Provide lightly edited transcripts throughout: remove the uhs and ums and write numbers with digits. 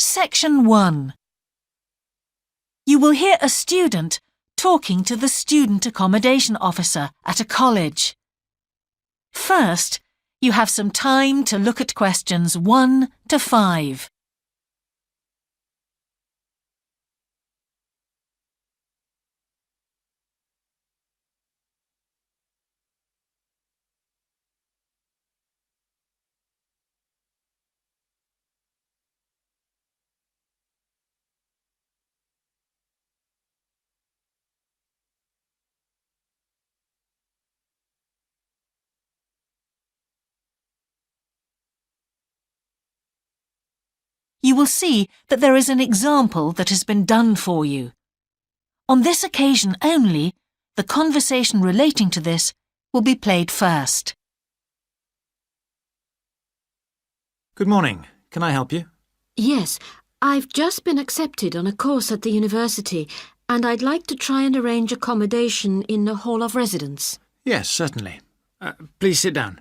Section 1. You will hear a student talking to the student accommodation officer at a college. First, you have some time to look at questions 1 to 5. You will see that there is an example that has been done for you. On this occasion only, the conversation relating to this will be played first. Good morning. Can I help you? Yes, I've just been accepted on a course at the university and I'd like to try and arrange accommodation in a hall of residence. Yes, certainly. Please sit down.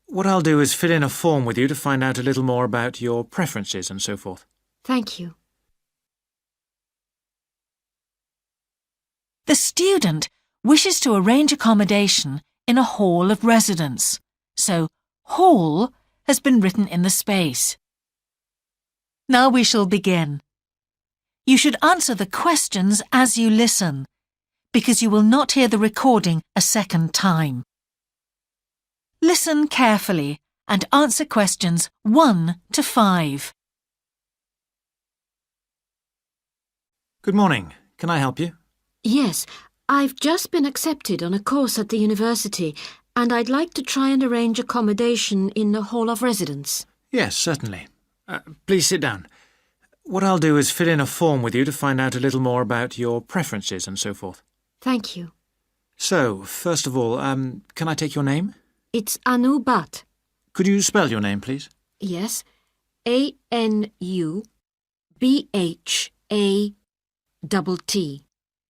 What I'll do is fill in a form with you to find out a little more about your preferences and so forth. Thank you. The student wishes to arrange accommodation in a hall of residence, so hall has been written in the space. Now we shall begin. You should answer the questions as you listen, because you will not hear the recording a second time. Listen carefully and answer questions 1 to 5. Good morning. Can I help you? Yes, I've just been accepted on a course at the university and I'd like to try and arrange accommodation in a hall of residence. Yes, certainly. Please sit down. What I'll do is fill in a form with you to find out a little more about your preferences and so forth. Thank you. So, first of all, can I take your name? It's Anu Bhatt. Could you spell your name, please? Yes, ANUBHATT.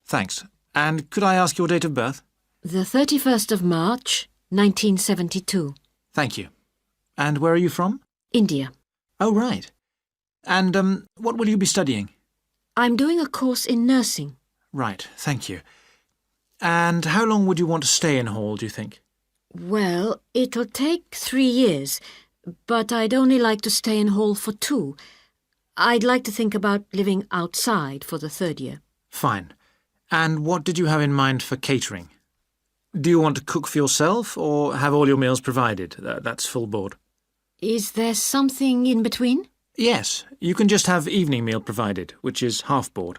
Thanks. And could I ask your date of birth? The 31st of March, 1972. Thank you. And where are you from? India. Oh, right. And what will you be studying? I'm doing a course in nursing. Right, thank you. And how long would you want to stay in hall, do you think? Well, it'll take 3 years, but I'd only like to stay in hall for 2. I'd like to think about living outside for the 3rd year. Fine. And what did you have in mind for catering? Do you want to cook for yourself or have all your meals provided? That's full board. Is there something in between? Yes, you can just have evening meal provided, which is half board.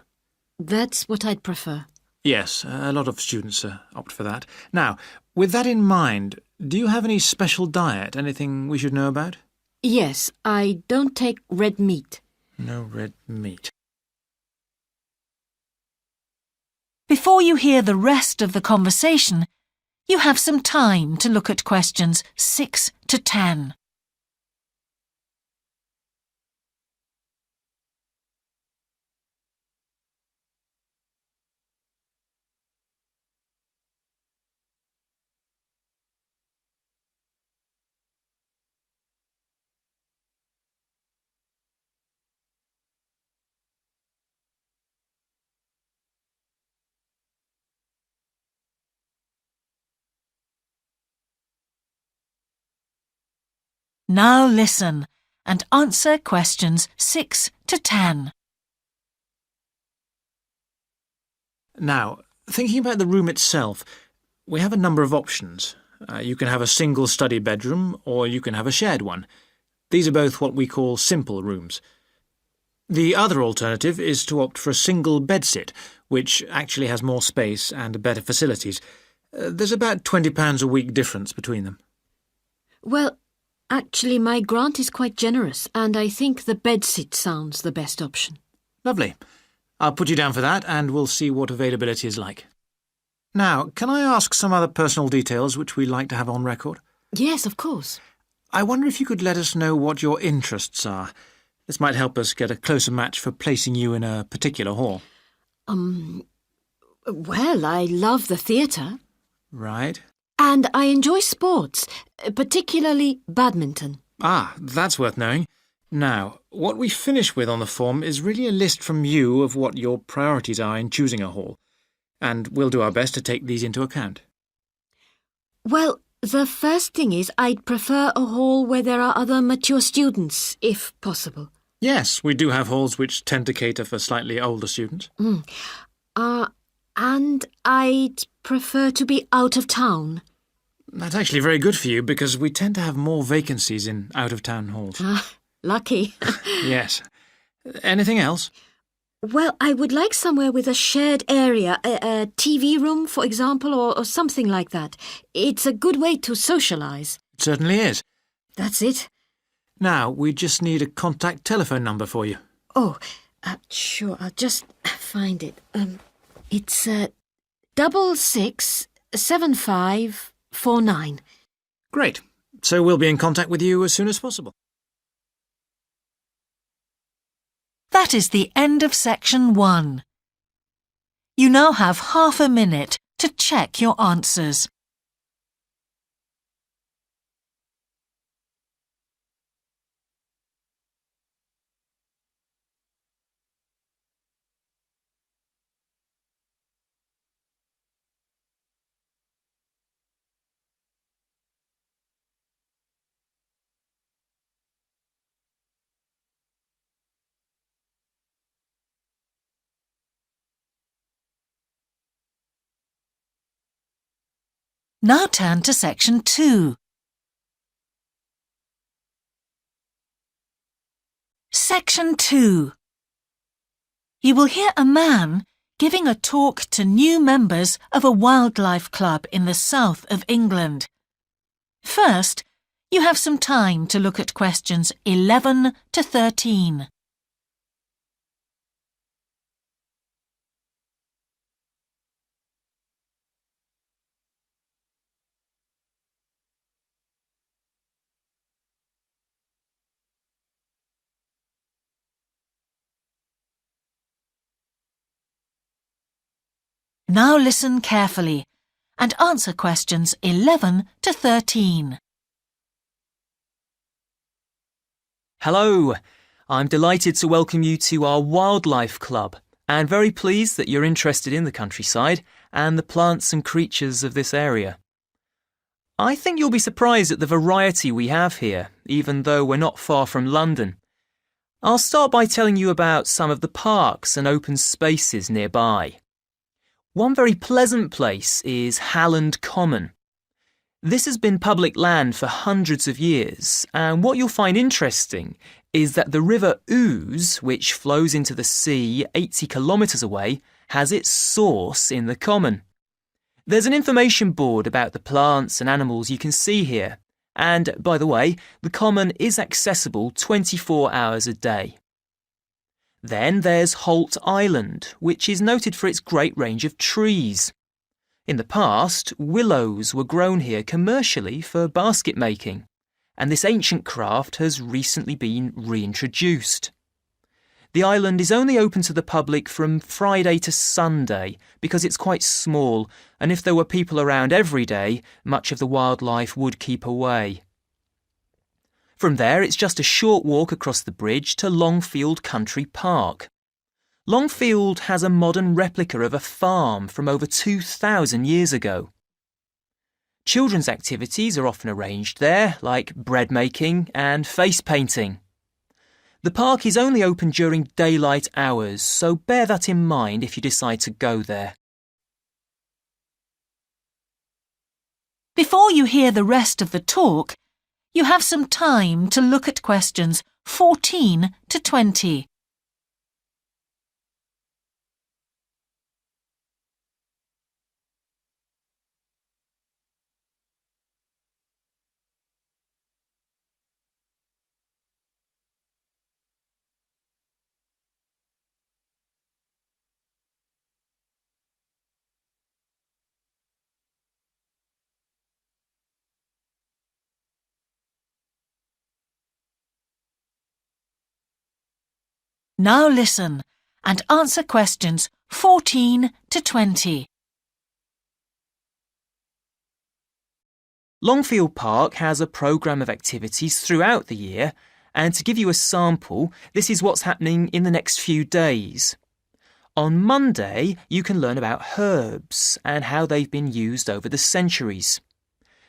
That's what I'd prefer. Yes, a lot of students opt for that. Now, with that in mind, do you have any special diet, anything we should know about? Yes, I don't take red meat. No red meat. Before you hear the rest of the conversation, you have some time to look at questions 6 to 10. Now listen and answer questions 6 to 10. Now, thinking about the room itself, we have a number of options. You can have a single study bedroom or you can have a shared one. These are both what we call simple rooms. The other alternative is to opt for a single bedsit, which actually has more space and better facilities. There's about £20 a week difference between them. Well, actually my grant is quite generous and I think the bedsit sounds the best option. Lovely. I'll put you down for that and we'll see what availability is like. Now, can I ask some other personal details which we like to have on record? Yes, of course. I wonder if you could let us know what your interests are. This might help us get a closer match for placing you in a particular hall. Well, I love the theatre. Right. And I enjoy sports, particularly badminton. Ah, that's worth knowing. Now, what we finish with on the form is really a list from you of what your priorities are in choosing a hall, and we'll do our best to take these into account. Well, the first thing is I'd prefer a hall where there are other mature students, if possible. Yes, we do have halls which tend to cater for slightly older students. And I'd prefer to be out of town. That's actually very good for you because we tend to have more vacancies in out-of-town halls. Lucky. Yes. Anything else? Well, I would like somewhere with a shared area, a TV room, for example, or something like that. It's a good way to socialise. It certainly is. That's it. Now, we just need a contact telephone number for you. Oh, sure, I'll just find it. It's 667549. Great. So we'll be in contact with you as soon as possible. That is the end of section 1. You now have half a minute to check your answers. Now turn to section 2. Section 2. You will hear a man giving a talk to new members of a wildlife club in the south of England. First, you have some time to look at questions 11 to 13. Now listen carefully and answer questions 11 to 13. Hello, I'm delighted to welcome you to our wildlife club and very pleased that you're interested in the countryside and the plants and creatures of this area. I think you'll be surprised at the variety we have here, even though we're not far from London. I'll start by telling you about some of the parks and open spaces nearby. One very pleasant place is Halland Common. This has been public land for hundreds of years, and what you'll find interesting is that the River Ouse, which flows into the sea 80 kilometres away, has its source in the common. There's an information board about the plants and animals you can see here, and, by the way, the common is accessible 24 hours a day. Then there's Holt Island, which is noted for its great range of trees. In the past, willows were grown here commercially for basket making, and this ancient craft has recently been reintroduced. The island is only open to the public from Friday to Sunday because it's quite small, and if there were people around every day, much of the wildlife would keep away. From there, it's just a short walk across the bridge to Longfield Country Park. Longfield has a modern replica of a farm from over 2,000 years ago. Children's activities are often arranged there, like bread making and face painting. The park is only open during daylight hours, so bear that in mind if you decide to go there. Before you hear the rest of the talk, you have some time to look at questions 14 to 20. Now listen and answer questions 14 to 20. Longfield Park has a programme of activities throughout the year, And to give you a sample, this is what's happening in the next few days. On Monday, you can learn about herbs and how they've been used over the centuries.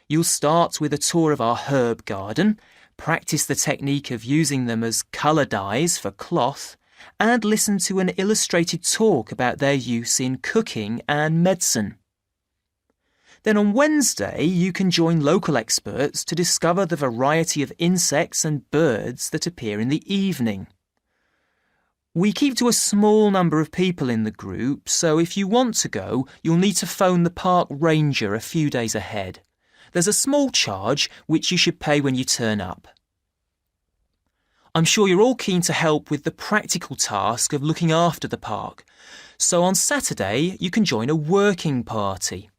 You'll start with a tour of our herb garden, practice the technique of using them as colour dyes for cloth, and listen to an illustrated talk about their use in cooking and medicine. Then on Wednesday, you can join local experts to discover the variety of insects and birds that appear in the evening. We keep to a small number of people in the group, so if you want to go, you'll need to phone the park ranger a few days ahead. There's a small charge which you should pay when you turn up. I'm sure you're all keen to help with the practical task of looking after the park, so on Saturday you can join a working party.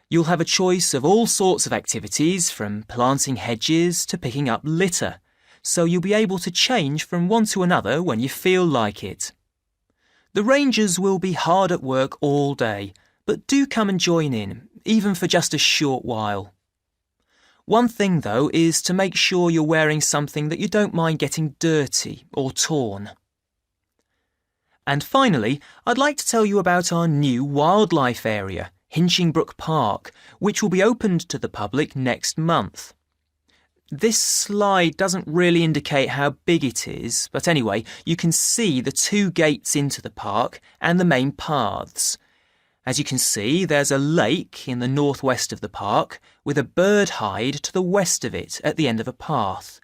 You'll have a choice of all sorts of activities, from planting hedges to picking up litter, so you'll be able to change from one to another when you feel like it. The rangers will be hard at work all day, but do come and join in, even for just a short while. One thing, though, is to make sure you're wearing something that you don't mind getting dirty or torn. And finally, I'd like to tell you about our new wildlife area, Hinchingbrook Park, which will be opened to the public next month. This slide doesn't really indicate how big it is, but anyway, you can see the 2 gates into the park and the main paths. As you can see, there's a lake in the northwest of the park with a bird hide to the west of it at the end of a path,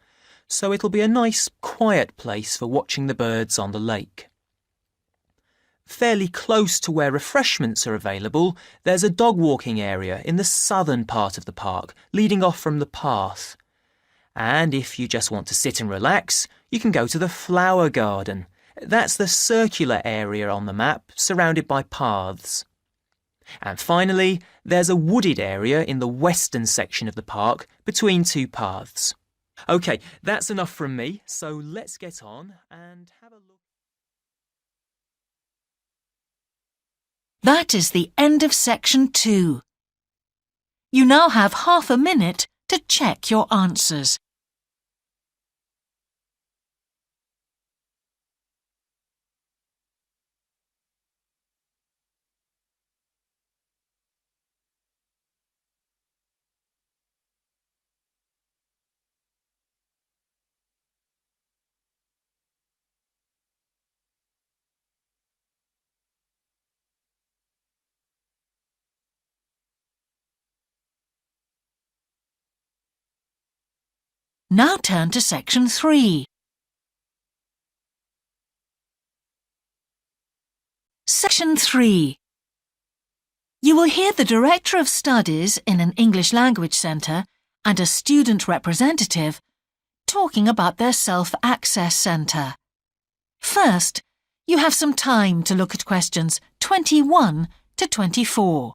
so it'll be a nice, quiet place for watching the birds on the lake. Fairly close to where refreshments are available, there's a dog walking area in the southern part of the park, leading off from the path. And if you just want to sit and relax, you can go to the flower garden. That's the circular area on the map, surrounded by paths. And finally, there's a wooded area in the western section of the park, between 2 paths. OK, that's enough from me, so let's get on and have a look. That is the end of section 2. You now have half a minute to check your answers. Now turn to section 3. Section 3. You will hear the Director of Studies in an English Language Centre and a student representative talking about their Self-Access Centre. First, you have some time to look at questions 21 to 24.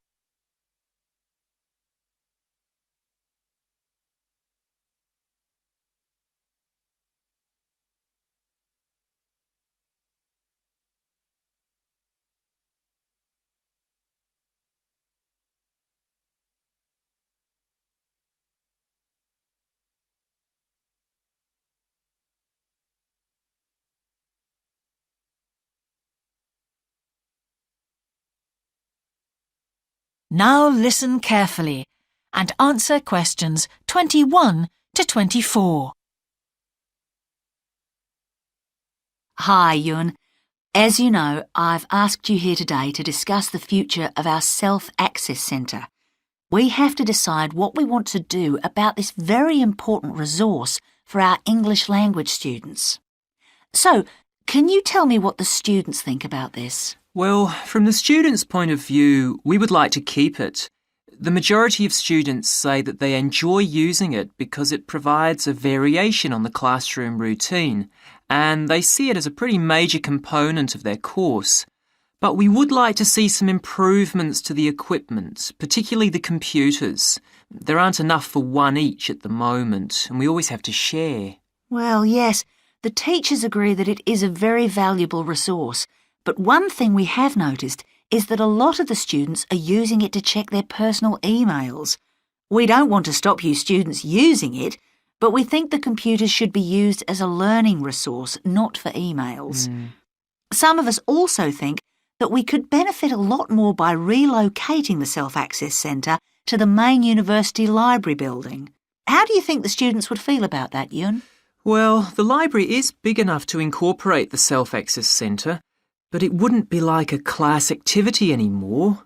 Now listen carefully and answer questions 21 to 24. Hi, Ewan. As you know, I've asked you here today to discuss the future of our Self-Access Centre. We have to decide what we want to do about this very important resource for our English language students. So, can you tell me what the students think about this? Well, from the students' point of view, we would like to keep it. The majority of students say that they enjoy using it because it provides a variation on the classroom routine, and they see it as a pretty major component of their course. But we would like to see some improvements to the equipment, particularly the computers. There aren't enough for one each at the moment, and we always have to share. Well, yes, the teachers agree that it is a very valuable resource. But one thing we have noticed is that a lot of the students are using it to check their personal emails. We don't want to stop you students using it, but we think the computers should be used as a learning resource, not for emails. Some of us also think that we could benefit a lot more by relocating the Self-Access Centre to the main university library building. How do you think the students would feel about that, Yun? Well, the library is big enough to incorporate the Self-Access Centre, but it wouldn't be like a class activity anymore.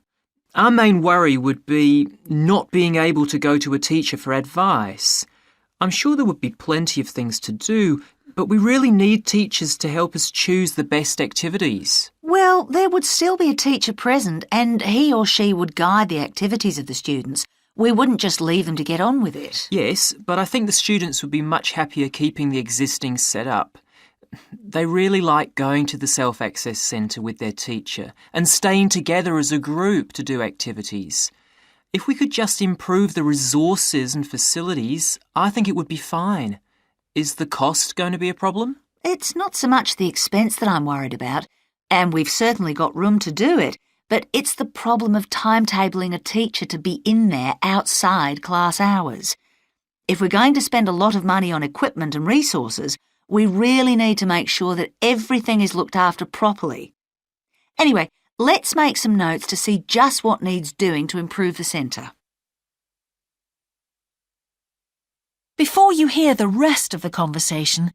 Our main worry would be not being able to go to a teacher for advice. I'm sure there would be plenty of things to do, but we really need teachers to help us choose the best activities. Well, there would still be a teacher present and he or she would guide the activities of the students. We wouldn't just leave them to get on with it. Yes, but I think the students would be much happier keeping the existing setup. They really like going to the Self-Access Centre with their teacher and staying together as a group to do activities. If we could just improve the resources and facilities, I think it would be fine. Is the cost going to be a problem? It's not so much the expense that I'm worried about, and we've certainly got room to do it, but it's the problem of timetabling a teacher to be in there outside class hours. If we're going to spend a lot of money on equipment and resources, we really need to make sure that everything is looked after properly. Anyway, let's make some notes to see just what needs doing to improve the centre. Before you hear the rest of the conversation,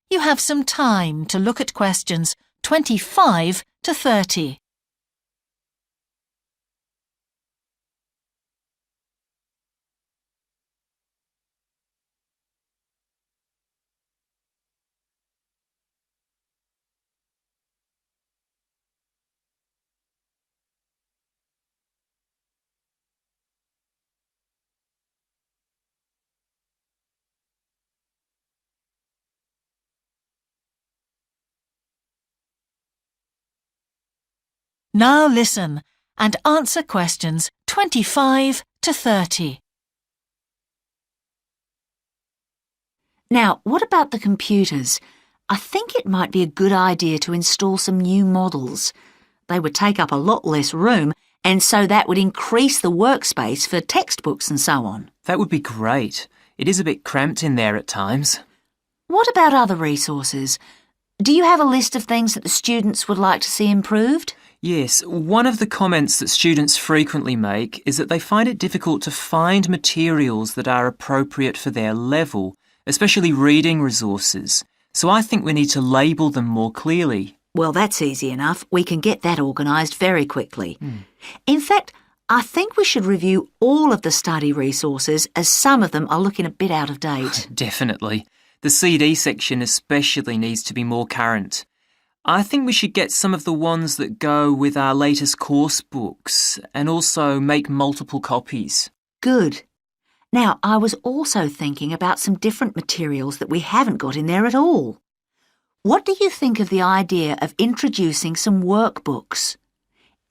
you have some time to look at questions 25 to 30. Now listen and answer questions 25 to 30. Now, what about the computers? I think it might be a good idea to install some new models. They would take up a lot less room, and so that would increase the workspace for textbooks and so on. That would be great. It is a bit cramped in there at times. What about other resources? Do you have a list of things that the students would like to see improved? Yes, one of the comments that students frequently make is that they find it difficult to find materials that are appropriate for their level, especially reading resources. So I think we need to label them more clearly. Well, that's easy enough. We can get that organised very quickly. In fact, I think we should review all of the study resources as some of them are looking a bit out of date. Definitely. The CD section especially needs to be more current. I think we should get some of the ones that go with our latest course books and also make multiple copies. Good. Now, I was also thinking about some different materials that we haven't got in there at all. What do you think of the idea of introducing some workbooks?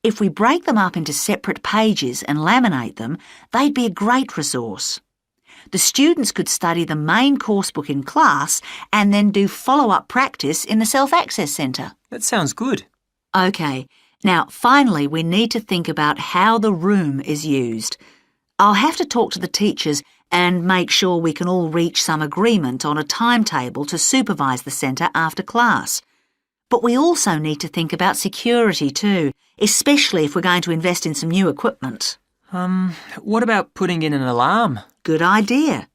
If we break them up into separate pages and laminate them, they'd be a great resource. The students could study the main course book in class and then do follow-up practice in the Self-Access Centre. That sounds good. OK, now finally we need to think about how the room is used. I'll have to talk to the teachers and make sure we can all reach some agreement on a timetable to supervise the centre after class. But we also need to think about security too, especially if we're going to invest in some new equipment. What about putting in an alarm? Good idea.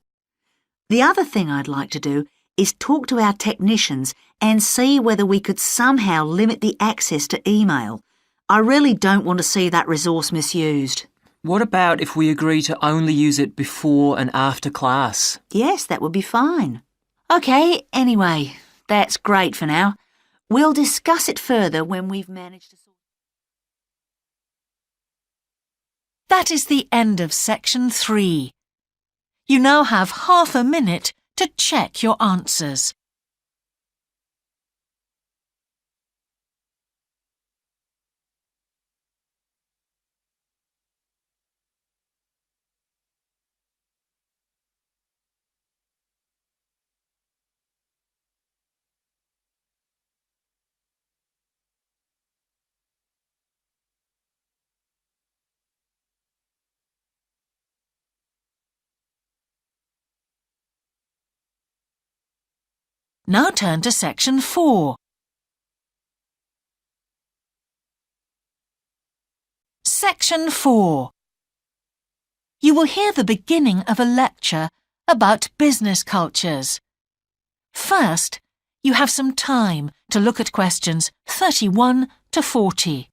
The other thing I'd like to do is talk to our technicians and see whether we could somehow limit the access to email. I really don't want to see that resource misused. What about if we agree to only use it before and after class? Yes, that would be fine. OK, anyway, that's great for now. We'll discuss it further when we've managed to sort. That is the end of section 3. You now have half a minute to check your answers. Now turn to section 4. Section 4. You will hear the beginning of a lecture about business cultures. First, you have some time to look at questions 31 to 40.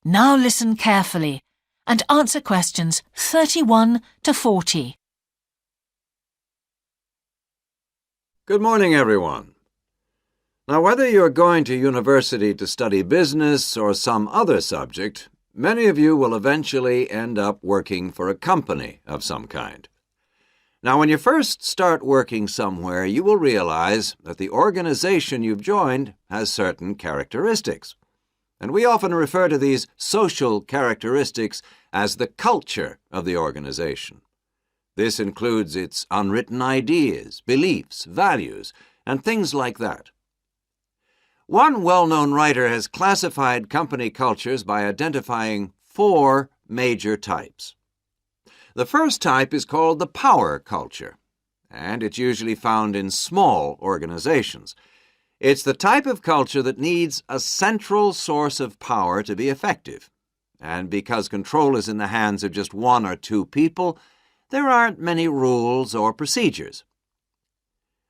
Now listen carefully and answer questions 31 to 40. Good morning, everyone. Now, whether you're going to university to study business or some other subject, many of you will eventually end up working for a company of some kind. Now, when you first start working somewhere, you will realize that the organization you've joined has certain characteristics. And we often refer to these social characteristics as the culture of the organization. This includes its unwritten ideas, beliefs, values, and things like that. One well-known writer has classified company cultures by identifying 4 major types. The first type is called the power culture, and it's usually found in small organizations. It's the type of culture that needs a central source of power to be effective. And because control is in the hands of just 1 or 2 people, there aren't many rules or procedures.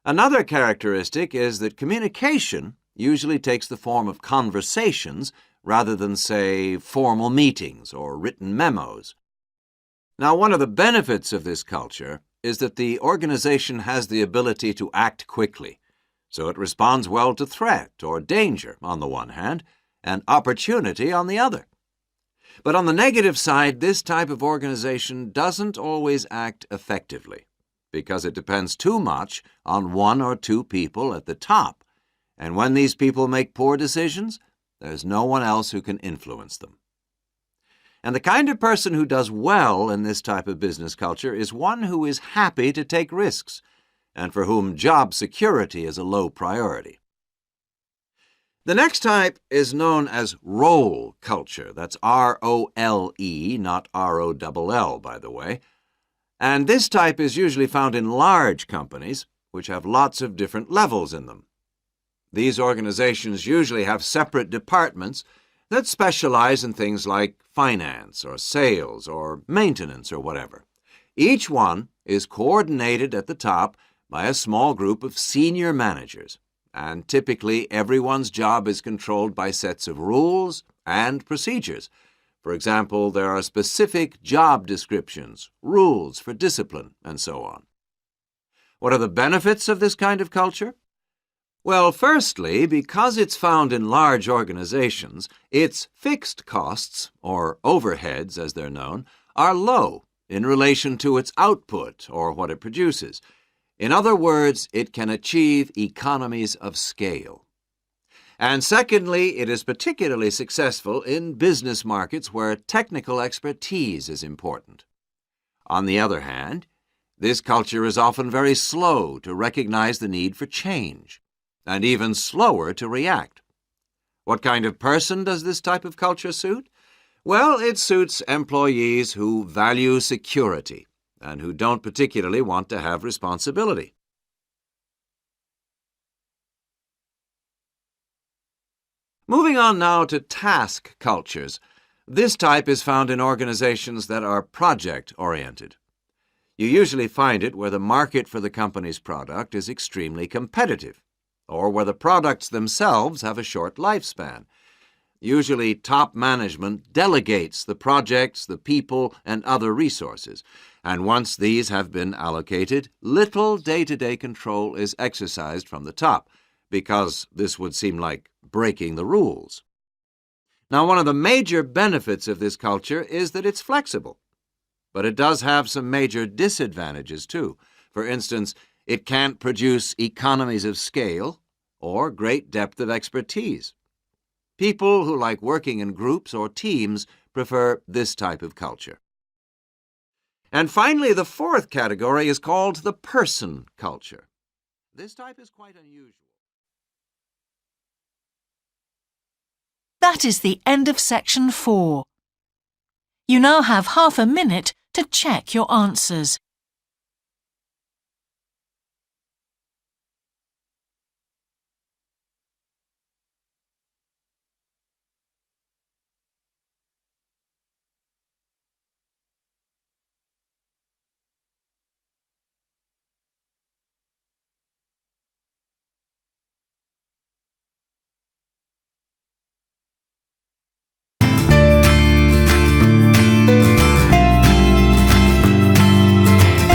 Another characteristic is that communication usually takes the form of conversations rather than, say, formal meetings or written memos. Now, one of the benefits of this culture is that the organization has the ability to act quickly. So it responds well to threat or danger on the one hand, and opportunity on the other. But on the negative side, this type of organization doesn't always act effectively because it depends too much on 1 or 2 people at the top. And when these people make poor decisions, there's no one else who can influence them. And the kind of person who does well in this type of business culture is one who is happy to take risks, and for whom job security is a low priority. The next type is known as role culture. That's R-O-L-E, not R-O-L-L, by the way. And this type is usually found in large companies, which have lots of different levels in them. These organizations usually have separate departments that specialize in things like finance or sales or maintenance or whatever. Each one is coordinated at the top by a small group of senior managers, and typically everyone's job is controlled by sets of rules and procedures. For example, there are specific job descriptions, rules for discipline, and so on. What are the benefits of this kind of culture? Well, firstly, because it's found in large organizations, its fixed costs, or overheads as they're known, are low in relation to its output or what it produces. In other words, it can achieve economies of scale. And secondly, it is particularly successful in business markets where technical expertise is important. On the other hand, this culture is often very slow to recognize the need for change, and even slower to react. What kind of person does this type of culture suit? Well, it suits employees who value security and who don't particularly want to have responsibility. Moving on now to task cultures. This type is found in organizations that are project-oriented. You usually find it where the market for the company's product is extremely competitive, or where the products themselves have a short lifespan. Usually, top management delegates the projects, the people, and other resources, and once these have been allocated, little day-to-day control is exercised from the top, because this would seem like breaking the rules. Now, one of the major benefits of this culture is that it's flexible. But it does have some major disadvantages, too. For instance, it can't produce economies of scale or great depth of expertise. People who like working in groups or teams prefer this type of culture. And finally, the fourth category is called the person culture. This type is quite unusual. That is the end of section 4. You now have half a minute to check your answers.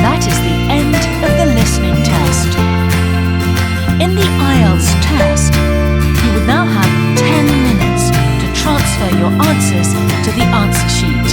That is the end of the listening test. In the IELTS test, you would now have 10 minutes to transfer your answers to the answer sheet.